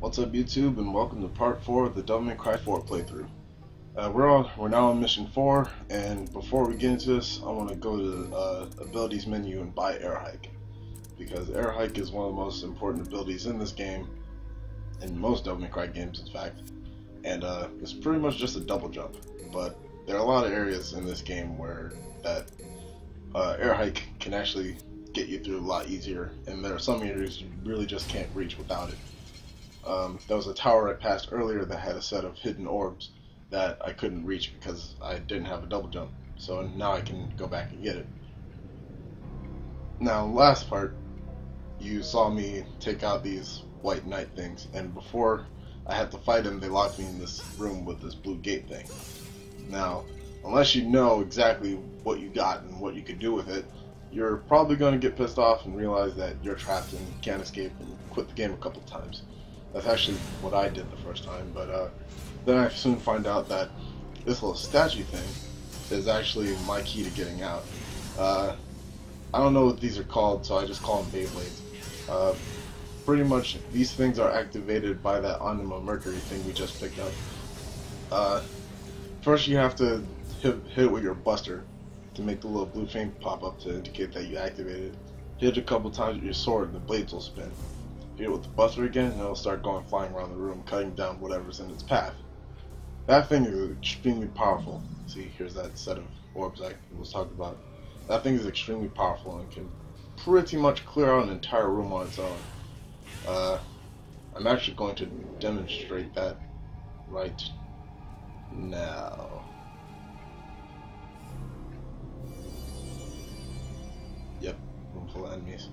What's up YouTube, and welcome to part 4 of the Devil May Cry 4 playthrough. We're now on mission 4, and before we get into this, I want to go to the abilities menu and buy Air Hike, because Air Hike is one of the most important abilities in this game, in most Devil May Cry games in fact, and it's pretty much just a double jump, but there are a lot of areas in this game where that Air Hike can actually get you through a lot easier, and there are some areas you really just can't reach without it. There was a tower I passed earlier that had a set of hidden orbs that I couldn't reach because I didn't have a double jump, so now I can go back and get it. Now, last part, you saw me take out these white knight things, and before I had to fight them, they locked me in this room with this blue gate thing. Now, unless you know exactly what you got and what you could do with it, you're probably going to get pissed off and realize that you're trapped and can't escape and quit the game a couple times. That's actually what I did the first time, but then I soon find out that this little statue thing is actually my key to getting out. I don't know what these are called, so I just call them Beyblades. Pretty much, these things are activated by that Anima Mercury thing we just picked up. First you have to hit it with your buster to make the little blue thing pop up to indicate that you activated it. Hit it a couple times with your sword and the blades will spin. Hit it with the buster again and it'll start going flying around the room, cutting down whatever's in its path. That thing is extremely powerful. See, here's that set of orbs I was talking about. That thing is extremely powerful and can pretty much clear out an entire room on its own. I'm actually going to demonstrate that right now. Yep, room full of enemies.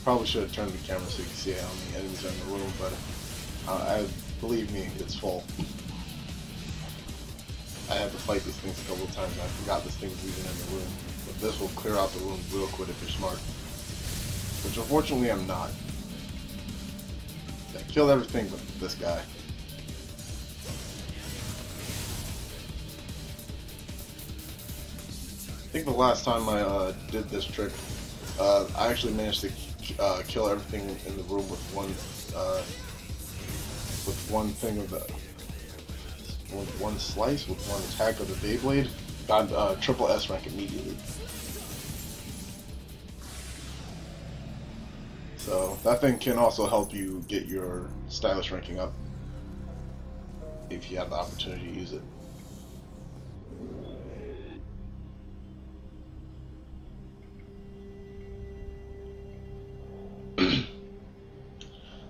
Probably should have turned the camera so you can see how many enemies are in the room, but believe me, it's full. I had to fight these things a couple of times and I forgot this thing was even in the room. But this will clear out the room real quick if you're smart. Which unfortunately I'm not. I killed everything but this guy. I think the last time I did this trick, I actually managed to kill everything in the room with one thing of the one slice with one attack of the Beyblade. Got triple S rank immediately. So that thing can also help you get your stylish ranking up if you have the opportunity to use it.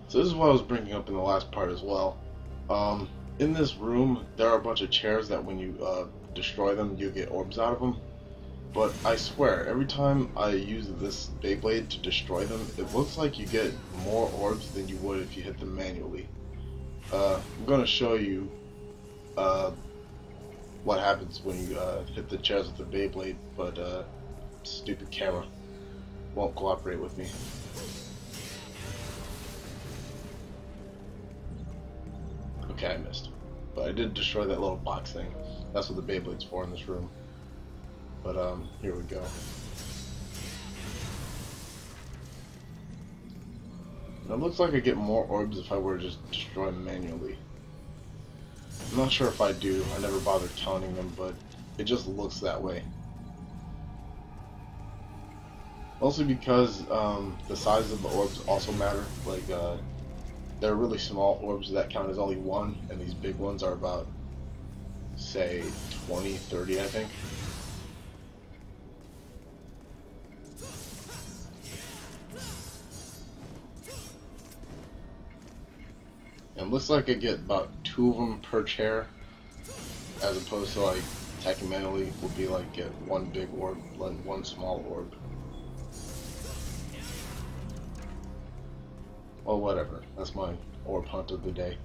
So this is what I was bringing up in the last part as well. In this room, there are a bunch of chairs that when you destroy them, you get orbs out of them. But I swear, every time I use this Beyblade to destroy them, it looks like you get more orbs than you would if you hit them manually. I'm going to show you what happens when you hit the chairs with the Beyblade, but stupid camera won't cooperate with me. Okay, I missed. But I did destroy that little box thing. That's what the Beyblade's for in this room. But, here we go. Now, it looks like I get more orbs if I were to just destroy them manually. I'm not sure if I do. I never bothered counting them, but it just looks that way. Mostly because, the size of the orbs also matter. Like, there are really small orbs that count as only one, and these big ones are about, say, 20, 30, I think. And it looks like I get about 2 of them per chair, as opposed to like attacking manually would be like get one big orb, like one small orb. Well, whatever. That's my orb hunt of the day.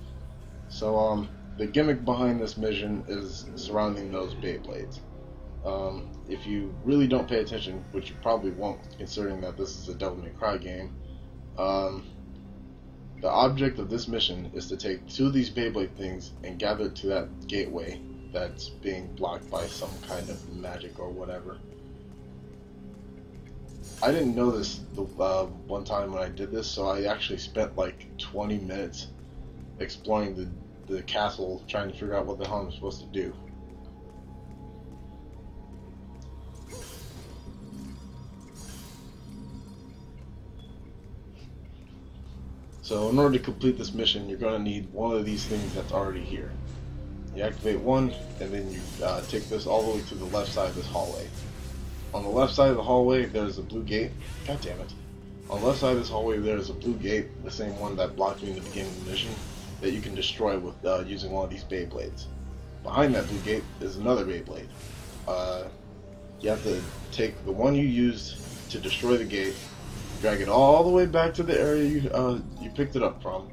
So, the gimmick behind this mission is surrounding those Beyblades. If you really don't pay attention, which you probably won't, considering that this is a Devil May Cry game, the object of this mission is to take 2 of these Beyblade things and gather it to that gateway that's being blocked by some kind of magic or whatever. I didn't know this the one time when I did this, so I actually spent like 20 minutes exploring the castle, trying to figure out what the hell I'm supposed to do. So in order to complete this mission, you're going to need one of these things that's already here. You activate one, and then you take this all the way to the left side of this hallway. On the left side of the hallway, there's a blue gate. God damn it. On the left side of this hallway, there's a blue gate, the same one that blocked me in the beginning of the mission, that you can destroy with using one of these Beyblades. Behind that blue gate is another Beyblade. You have to take the one you used to destroy the gate, drag it all the way back to the area you picked it up from,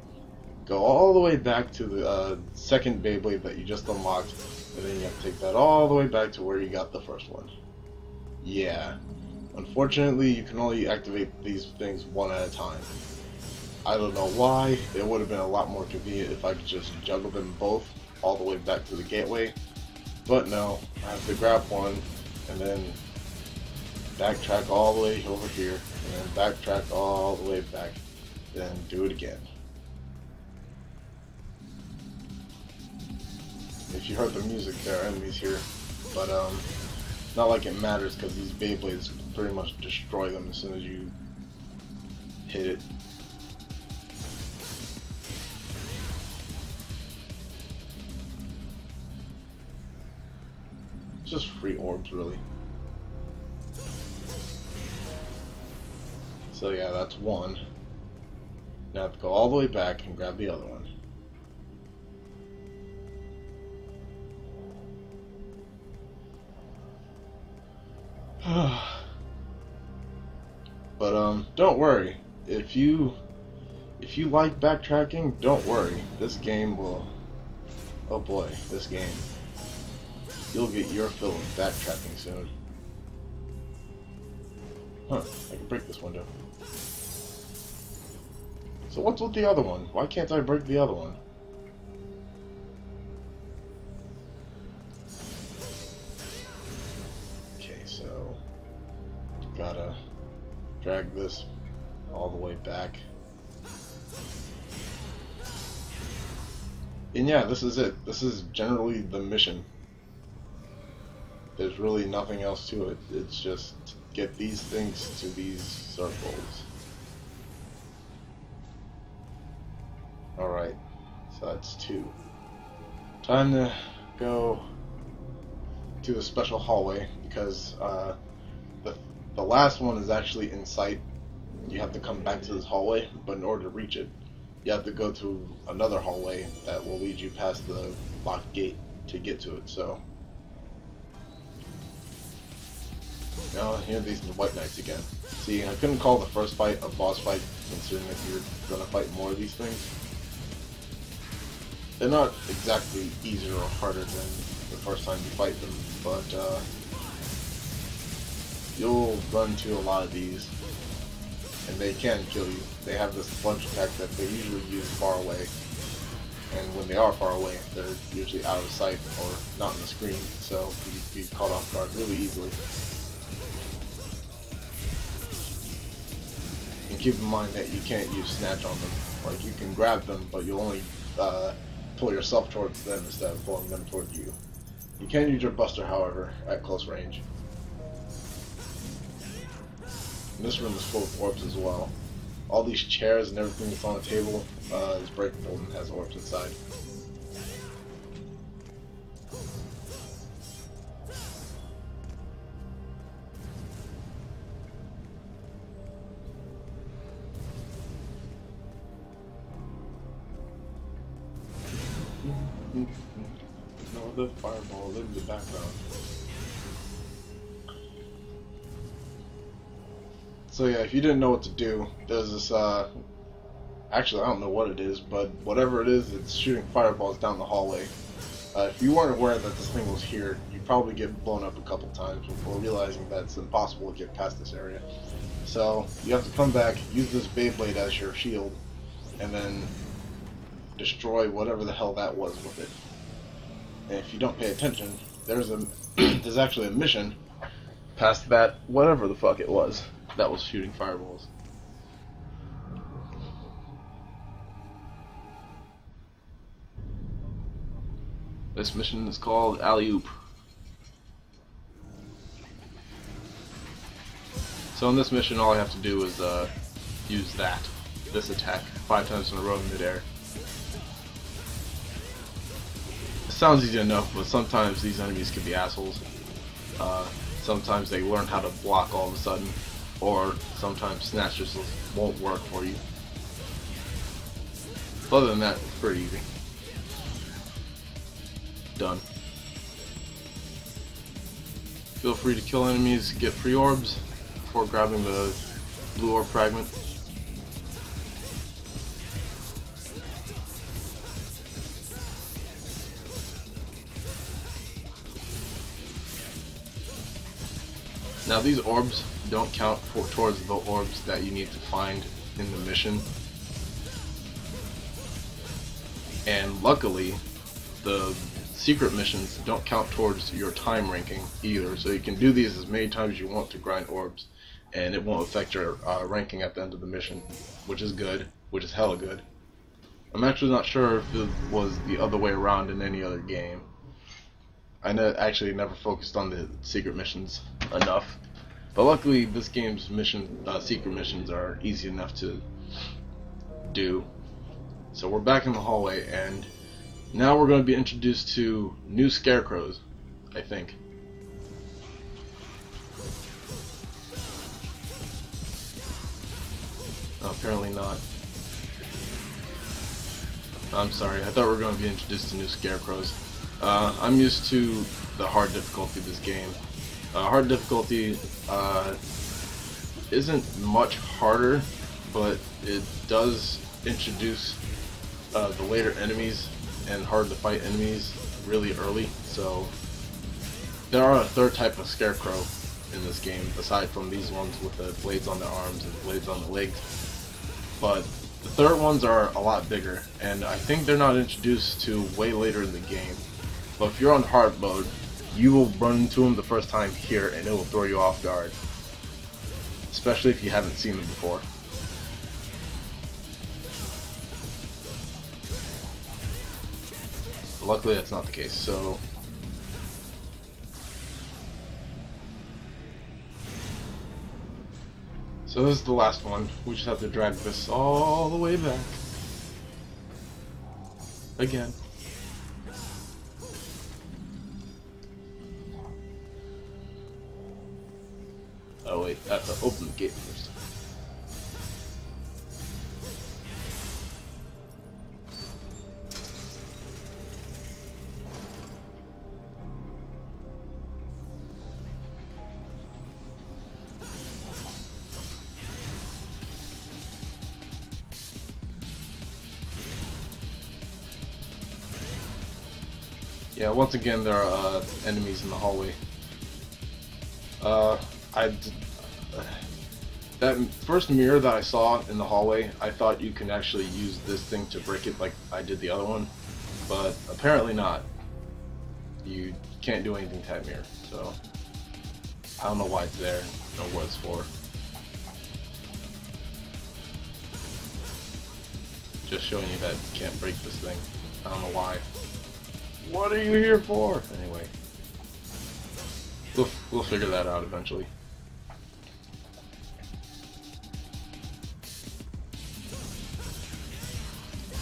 go all the way back to the second Beyblade that you just unlocked, and then you have to take that all the way back to where you got the first one. Yeah. Unfortunately, you can only activate these things one at a time. I don't know why. It would have been a lot more convenient if I could just juggle them both all the way back to the gateway. But no, I have to grab one and then backtrack all the way over here, and then backtrack all the way back, then do it again. If you heard the music, there are enemies here, but not like it matters because these Beyblades pretty much destroy them as soon as you hit it. It's just free orbs, really. So yeah, that's one. Now I have to go all the way back and grab the other one. But don't worry. If you like backtracking, don't worry. This game will. Oh boy, this game. You'll get your fill of backtracking soon. Huh, I can break this window. So what's with the other one? Why can't I break the other one? Okay, so gotta drag this all the way back. And yeah, this is it. This is generally the mission. There's really nothing else to it. It's just get these things to these circles. Alright, so that's two. Time to go to the special hallway because the last one is actually in sight. You have to come back to this hallway, but in order to reach it, you have to go to another hallway that will lead you past the locked gate to get to it. So now here are these White Knights again. See, I couldn't call the first fight a boss fight, considering if you're gonna fight more of these things. They're not exactly easier or harder than the first time you fight them, but you'll run into a lot of these, and they can kill you. They have this lunge attack that they usually use far away, and when they are far away, they're usually out of sight or not on the screen, so you can be caught off guard really easily. And keep in mind that you can't use snatch on them. Like, you can grab them, but you'll only pull yourself towards them instead of pulling them towards you. You can use your buster, however, at close range. And this room is full of orbs as well. All these chairs and everything that's on the table is breakable and has orbs inside. Ignore the fireball in the background. So yeah, if you didn't know what to do, there's this, actually I don't know what it is, but whatever it is, it's shooting fireballs down the hallway. If you weren't aware that this thing was here, you'd probably get blown up a couple times before realizing that it's impossible to get past this area. So you have to come back, use this Beyblade as your shield, and then destroy whatever the hell that was with it. And if you don't pay attention, there's actually a mission past that, whatever the fuck it was. that was shooting fireballs. This mission is called Alley Oop. So in this mission, all I have to do is use this attack 5 times in a row in midair. It sounds easy enough, but sometimes these enemies can be assholes. Sometimes they learn how to block all of a sudden, or sometimes snatch just won't work for you. But other than that, it's pretty easy. Done. Feel free to kill enemies, get free orbs before grabbing the blue orb fragment. Now these orbs don't count towards the orbs that you need to find in the mission. And luckily, the secret missions don't count towards your time ranking either, so you can do these as many times as you want to grind orbs, and it won't affect your ranking at the end of the mission, which is good, which is hella good. I'm actually not sure if it was the other way around in any other game. I actually never focused on the secret missions enough, but luckily this game's secret missions are easy enough to do. So we're back in the hallway, and now we're going to be introduced to new scarecrows, I think. Oh, apparently not. I'm sorry, I thought we were going to be introduced to new scarecrows. I'm used to the hard difficulty of this game. Hard difficulty isn't much harder, but it does introduce the later enemies and hard to fight enemies really early. So there are a third type of scarecrow in this game, aside from these ones with the blades on their arms and blades on the legs. But the third ones are a lot bigger, and I think they're not introduced to way later in the game. But if you're on hard mode, you will run into them the first time here, and it will throw you off guard, especially if you haven't seen them before. But luckily that's not the case. So this is the last one. We just have to drag this all the way back again. Oh wait, I have to open the gate first. Yeah, once again there are enemies in the hallway. That first mirror that I saw in the hallway, I thought you can actually use this thing to break it like I did the other one, but apparently not. You can't do anything to that mirror, so I don't know why it's there, or what it's for. Just showing you that you can't break this thing. I don't know why. What are you here for? Anyway, we'll figure that out eventually.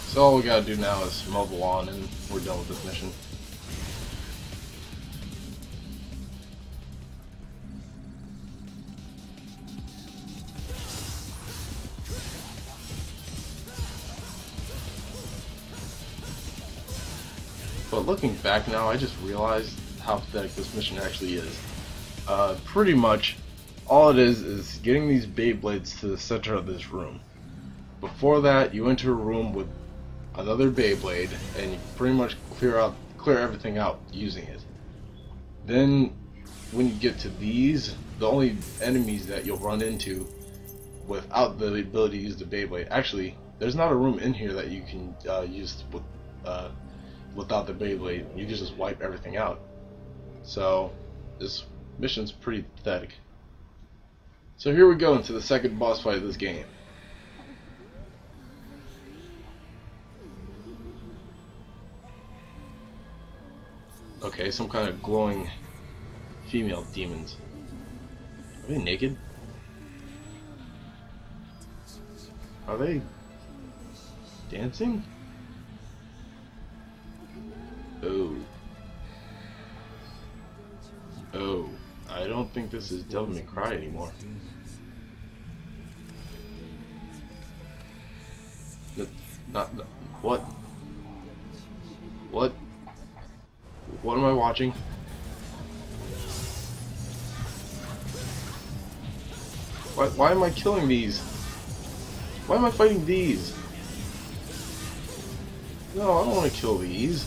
So all we gotta do now is mobile on, and we're done with this mission. But looking back now, I just realized how pathetic this mission actually is. Pretty much, all it is getting these Beyblades to the center of this room. Before that, you enter a room with another Beyblade, and you pretty much clear everything out using it. Then, when you get to these, the only enemies that you'll run into without the ability to use the Beyblade, actually, there's not a room in here that you can use without the Beyblade. You can just wipe everything out. So this mission's pretty pathetic. So here we go into the second boss fight of this game. Okay, some kind of glowing female demons. Are they naked? Are they dancing? Oh. Oh. I don't think this is Devil May Cry anymore. What? What? What am I watching? Why am I killing these? Why am I fighting these? No, I don't want to kill these.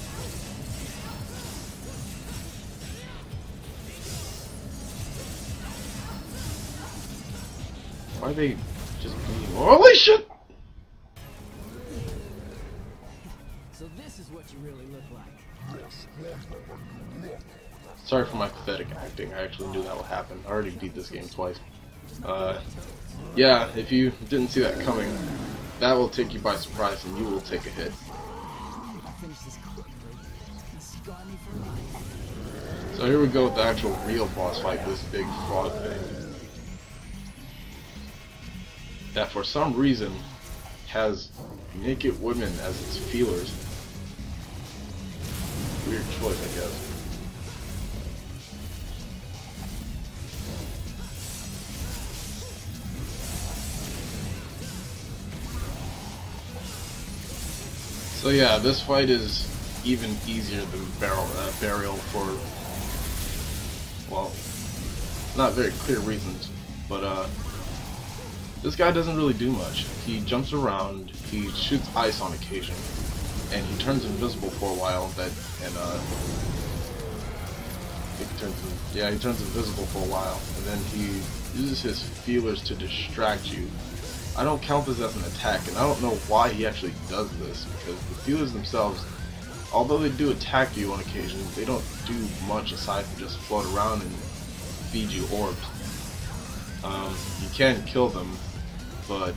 Why are they just being... Holy shit! So this is what you really look like. Sorry for my pathetic acting. I actually knew that would happen. I already beat this game twice. Yeah, if you didn't see that coming, that will take you by surprise and you will take a hit. So here we go with the actual real boss fight, this big frog thing. That for some reason has naked women as its feelers. Weird choice, I guess. So yeah, this fight is even easier than Burial for, well, not very clear reasons, but this guy doesn't really do much. He jumps around, he shoots ice on occasion, and he turns invisible for a while. He turns invisible for a while, and then he uses his feelers to distract you. I don't count this as an attack, and I don't know why he actually does this, because the feelers themselves, although they do attack you on occasion, they don't do much aside from just float around and feed you orbs. You can kill them, but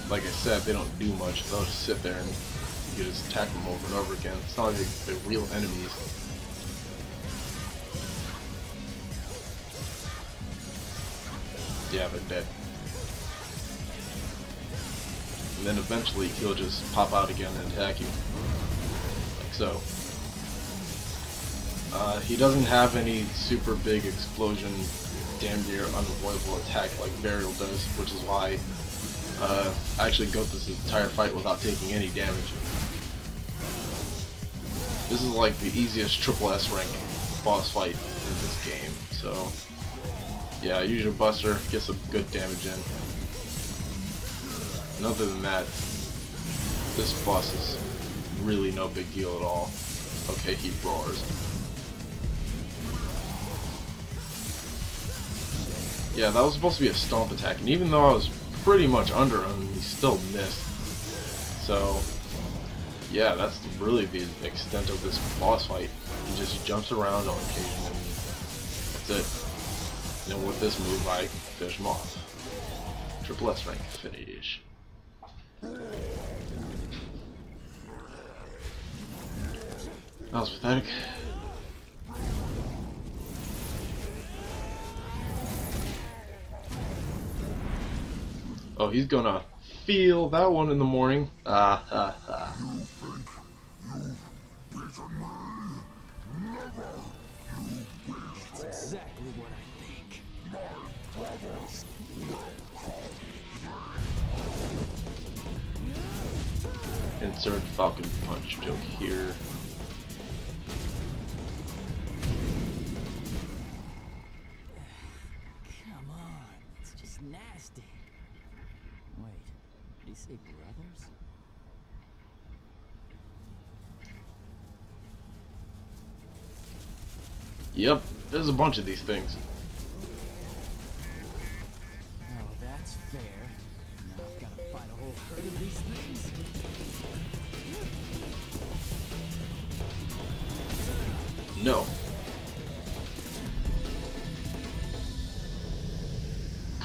like I said, they don't do much. They'll just sit there and you just attack them over and over again. It's not like they're real enemies. Yeah, they're dead. And then eventually he'll just pop out again and attack you. Like so. He doesn't have any super big explosion, damn near unavoidable attack like Burial does, which is why I actually go through this entire fight without taking any damage. This is like the easiest triple S rank boss fight in this game, so yeah, use your buster, get some good damage in. And other than that, this boss is really no big deal at all. Okay, he roars. Yeah, that was supposed to be a stomp attack, and even though I was pretty much under him, he still missed. So, yeah, that's really the extent of this boss fight. He just jumps around on occasion, and that's it. And then with this move, I finish him off. Triple S rank finish. That was pathetic. Oh, he's gonna feel that one in the morning. That's exactly what I think. Insert Falcon Punch joke here. Come on, it's just nasty. Wait, did he say brothers? Yep, there's a bunch of these things. Oh, that's fair. Now I've got to fight a whole herd of these things. No.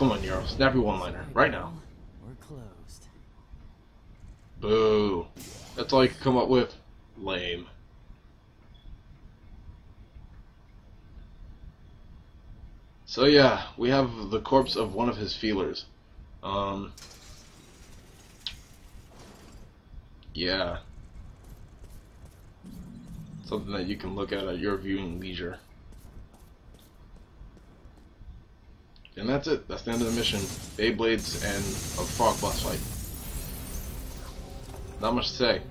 Come on, Nero. Snap your one-liner. Right now. We're closed. Boo. That's all you can come up with? Lame. So yeah, we have the corpse of one of his feelers. Yeah. Something that you can look at your viewing leisure. And that's it. That's the end of the mission. Beyblades and a frog boss fight. Not much to say.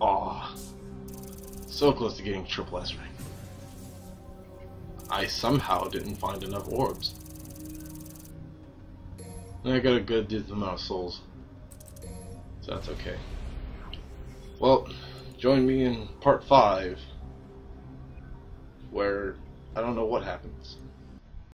Aw. So close to getting triple S rank. I somehow didn't find enough orbs. And I got a good amount of souls. So that's okay. Well, join me in part 5, where I don't know what happens.